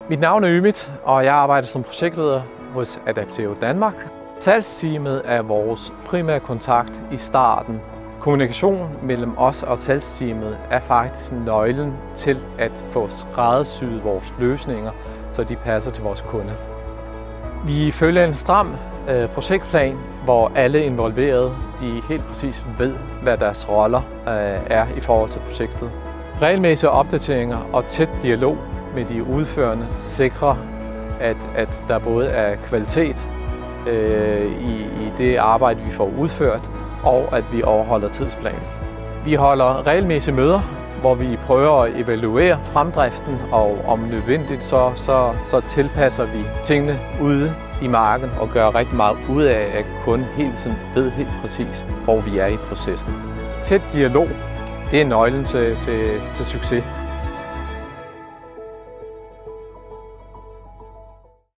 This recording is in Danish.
Mit navn er Ymit, og jeg arbejder som projektleder hos Adapteo Danmark. Salgsteamet er vores primære kontakt i starten. Kommunikation mellem os og salgsteamet er faktisk nøglen til at få skræddersyet vores løsninger, så de passer til vores kunde. Vi følger en stram projektplan, hvor alle involverede de helt præcis ved, hvad deres roller er i forhold til projektet. Regelmæssige opdateringer og tæt dialog med de udførende sikrer, at der både er kvalitet i det arbejde, vi får udført, og at vi overholder tidsplanen. Vi holder regelmæssige møder, hvor vi prøver at evaluere fremdriften, og om nødvendigt så tilpasser vi tingene ude i marken og gør rigtig meget ud af, at kunden hele tiden ved helt præcis, hvor vi er i processen. Tæt dialog, det er nøglen til succes.